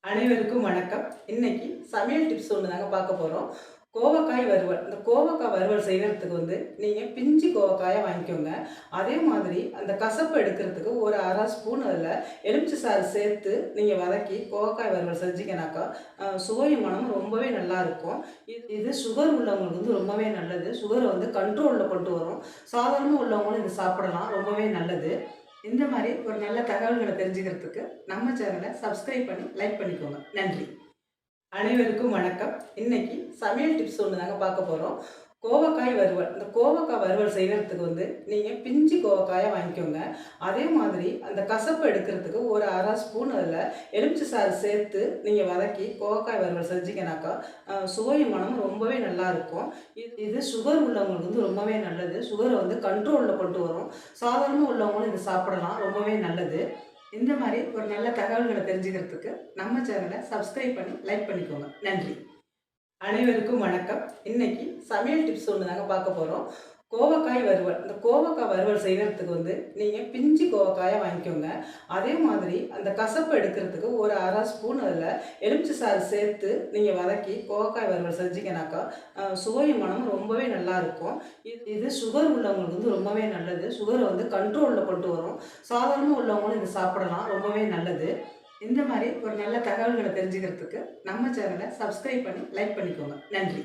அனைவருக்கும் வணக்கம். இன்னைக்கு சமையல் டிப்ஸ் ஒன்று தாங்க பார்க்க போகிறோம். கோவக்காய் வறுவல். இந்த கோவக்காய் வறுவல் செய்கிறதுக்கு நீங்கள் பிஞ்சு கோவக்காயை வாங்கிக்கோங்க. அதே மாதிரி அந்த கசப்பு எடுக்கிறதுக்கு ஒரு அரை ஸ்பூன் அதில் எலுமிச்சை சாறு சேர்த்து நீங்கள் வதக்கி கோவக்காய் வறுவல் செஞ்சீங்கன்னாக்கா சுவையும் மனமும் ரொம்பவே நல்லாயிருக்கும். இது சுகர் உள்ளவங்களுக்கு ரொம்பவே நல்லது. சுகரை கண்ட்ரோலில் கொண்டு வரும். சாதாரணமாக உள்ளவங்களும் இது சாப்பிடலாம். ரொம்பவே நல்லது. இந்த மாதிரி ஒரு நல்ல தகவல்களை தெரிஞ்சுக்கிறதுக்கு நம்ம சேனலை சப்ஸ்கிரைப் பண்ணி லைக் பண்ணிக்கோங்க. நன்றி. அனைவருக்கும் வணக்கம். இன்னைக்கு சமையல் டிப்ஸ் ஒன்று தாங்க பார்க்க போகிறோம். கோவக்காய் வறுவல். இந்த கோவக்காய் வறுவல் செய்கிறதுக்கு நீங்கள் பிஞ்சு கோவக்காயை வாங்கிக்கோங்க. அதே மாதிரி அந்த கசப்பு எடுக்கிறதுக்கு ஒரு அரை ஸ்பூன் அதில் எலுமிச்சை சாறு சேர்த்து நீங்கள் வதக்கி கோவக்காய் வறுவல் செஞ்சீங்கன்னாக்கா சுவையும் மனமும் ரொம்பவே நல்லாயிருக்கும். இது சுகர் உள்ளவங்களுக்கு ரொம்பவே நல்லது. சுகரை கண்ட்ரோலில் கொண்டு வரும். சாதாரணமாக உள்ளவங்களும் இது சாப்பிடலாம். ரொம்பவே நல்லது. இந்த மாதிரி ஒரு நல்ல தகவல்களை தெரிஞ்சுக்கிறதுக்கு நம்ம சேனலை சப்ஸ்கிரைப் பண்ணி லைக் பண்ணிக்கோங்க. நன்றி. அனைவருக்கும் வணக்கம். இன்னைக்கு சமையல் டிப்ஸ் ஒன்று தாங்க பார்க்க போகிறோம். கோவக்காய் வறுவல். இந்த கோவக்காய் வறுவல் செய்கிறதுக்கு நீங்கள் பிஞ்சு கோவக்காயை வாங்கிக்கோங்க. அதே மாதிரி அந்த கசப்பு எடுக்கிறதுக்கு ஒரு அரை ஸ்பூன் அதில் எலுமிச்சை சாறு சேர்த்து நீங்கள் வதக்கி கோவக்காய் வறுவல் செஞ்சீங்கன்னாக்கா சுவையும் மனமும் ரொம்பவே நல்லாயிருக்கும். இது சுகர் உள்ளவங்களுக்கு ரொம்பவே நல்லது. சுகரை கண்ட்ரோலில் கொண்டு வரும். சாதாரணமாக உள்ளவங்களும் இது சாப்பிடலாம். ரொம்பவே நல்லது. இந்த மாதிரி ஒரு நல்ல தகவல்களை தெரிஞ்சுக்கிறதுக்கு நம்ம சேனலை சப்ஸ்கிரைப் பண்ணி லைக் பண்ணிக்கோங்க. நன்றி.